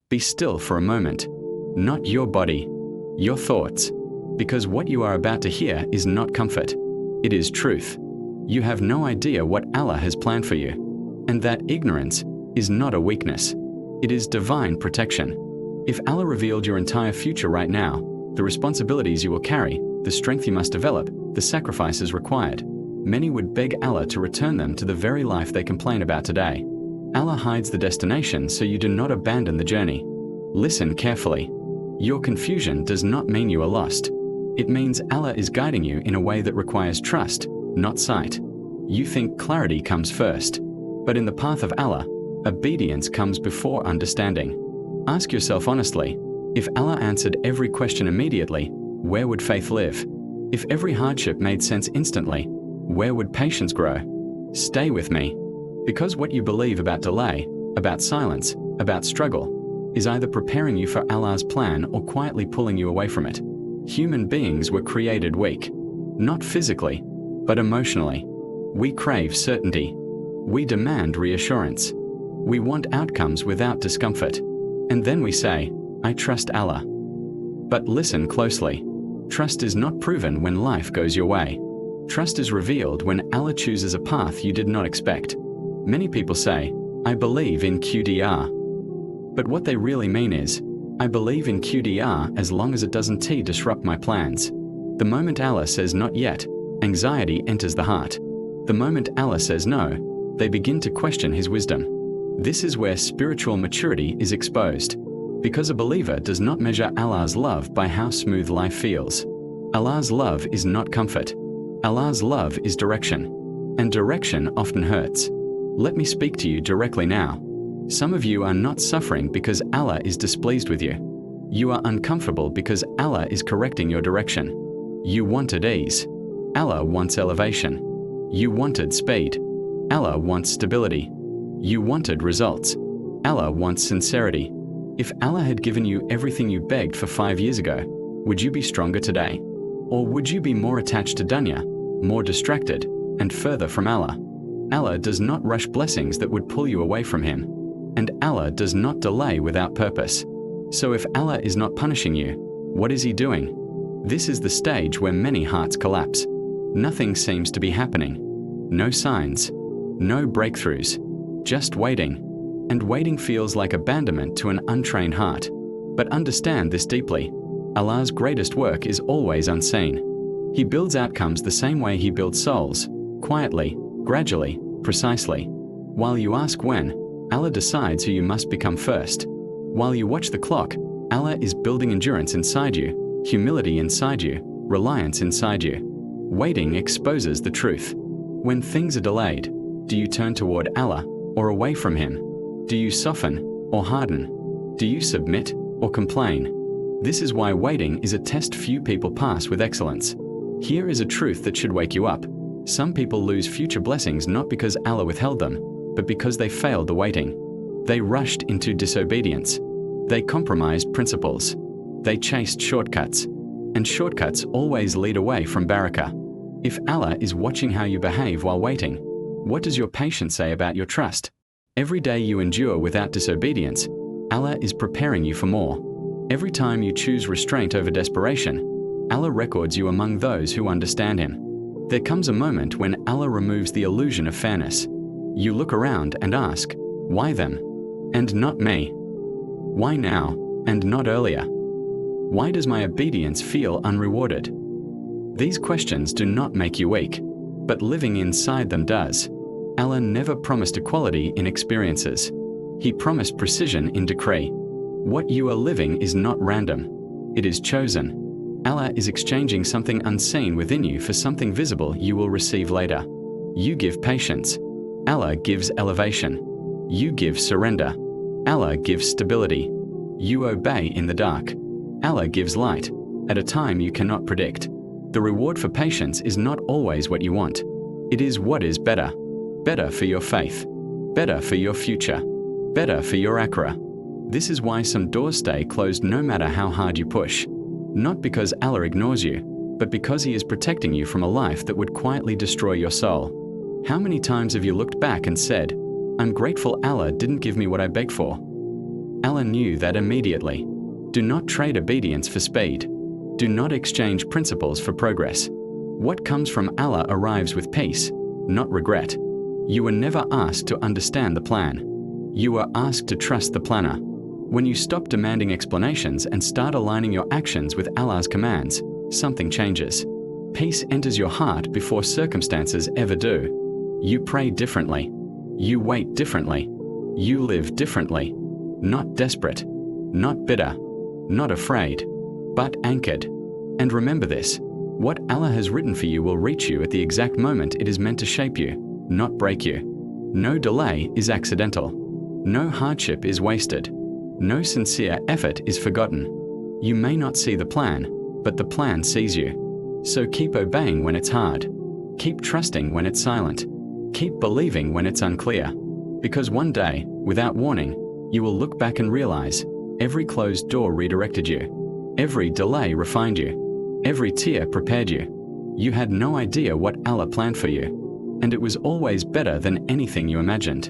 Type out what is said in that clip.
Be still for a moment. Not your body, your thoughts. Because what you are about to hear is not comfort. It is truth. You have no idea what Allah has planned for you. And that ignorance is not a weakness. It is divine protection. If Allah revealed your entire future right now, the responsibilities you will carry, the strength you must develop, the sacrifices required, many would beg Allah to return them to the very life they complain about today. Allah hides the destination so you do not abandon the journey. Listen carefully. Your confusion does not mean you are lost. It means Allah is guiding you in a way that requires trust, not sight. You think clarity comes first. But in the path of Allah, obedience comes before understanding. Ask yourself honestly, if Allah answered every question immediately, where would faith live? If every hardship made sense instantly, where would patience grow? Stay with me. Because what you believe about delay, about silence, about struggle, is either preparing you for Allah's plan or quietly pulling you away from it. Human beings were created weak. Not physically, but emotionally. We crave certainty. We demand reassurance. We want outcomes without discomfort. And then we say, I trust Allah. But listen closely. Trust is not proven when life goes your way. Trust is revealed when Allah chooses a path you did not expect. Many people say, I believe in QDR. But what they really mean is, I believe in QDR as long as it doesn't disrupt my plans. The moment Allah says not yet, anxiety enters the heart. The moment Allah says no, they begin to question His wisdom. This is where spiritual maturity is exposed. Because a believer does not measure Allah's love by how smooth life feels. Allah's love is not comfort. Allah's love is direction. And direction often hurts. Let me speak to you directly now. Some of you are not suffering because Allah is displeased with you. You are uncomfortable because Allah is correcting your direction. You wanted ease. Allah wants elevation. You wanted speed. Allah wants stability. You wanted results. Allah wants sincerity. If Allah had given you everything you begged for 5 years ago, would you be stronger today? Or would you be more attached to dunya, more distracted, and further from Allah? Allah does not rush blessings that would pull you away from Him. And Allah does not delay without purpose. So if Allah is not punishing you, what is He doing? This is the stage where many hearts collapse. Nothing seems to be happening. No signs. No breakthroughs. Just waiting. And waiting feels like abandonment to an untrained heart. But understand this deeply. Allah's greatest work is always unseen. He builds outcomes the same way He builds souls, quietly, gradually, precisely. While you ask when, Allah decides who you must become first. While you watch the clock, Allah is building endurance inside you, humility inside you, reliance inside you. Waiting exposes the truth. When things are delayed, do you turn toward Allah or away from Him? Do you soften or harden? Do you submit or complain? This is why waiting is a test few people pass with excellence. Here is a truth that should wake you up. Some people lose future blessings not because Allah withheld them, but because they failed the waiting. They rushed into disobedience. They compromised principles. They chased shortcuts. And shortcuts always lead away from barakah. If Allah is watching how you behave while waiting, what does your patience say about your trust? Every day you endure without disobedience, Allah is preparing you for more. Every time you choose restraint over desperation, Allah records you among those who understand Him. There comes a moment when Allah removes the illusion of fairness. You look around and ask, why them? And not me? Why now and not earlier? Why does my obedience feel unrewarded? These questions do not make you weak, but living inside them does. Allah never promised equality in experiences. He promised precision in decree. What you are living is not random. It is chosen. Allah is exchanging something unseen within you for something visible you will receive later. You give patience. Allah gives elevation. You give surrender. Allah gives stability. You obey in the dark. Allah gives light, at a time you cannot predict. The reward for patience is not always what you want. It is what is better. Better for your faith. Better for your future. Better for your akhirah. This is why some doors stay closed no matter how hard you push. Not because Allah ignores you, but because He is protecting you from a life that would quietly destroy your soul. How many times have you looked back and said, I'm grateful Allah didn't give me what I begged for? Allah knew that immediately. Do not trade obedience for speed. Do not exchange principles for progress. What comes from Allah arrives with peace, not regret. You were never asked to understand the plan. You were asked to trust the planner. When you stop demanding explanations and start aligning your actions with Allah's commands, something changes. Peace enters your heart before circumstances ever do. You pray differently. You wait differently. You live differently. Not desperate, not bitter, not afraid, but anchored. And remember this, what Allah has written for you will reach you at the exact moment it is meant to shape you, not break you. No delay is accidental. No hardship is wasted. No sincere effort is forgotten. You may not see the plan, but the plan sees you. So keep obeying when it's hard. Keep trusting when it's silent. Keep believing when it's unclear. Because one day, without warning, you will look back and realize every closed door redirected you. Every delay refined you. Every tear prepared you. You had no idea what Allah planned for you. And it was always better than anything you imagined.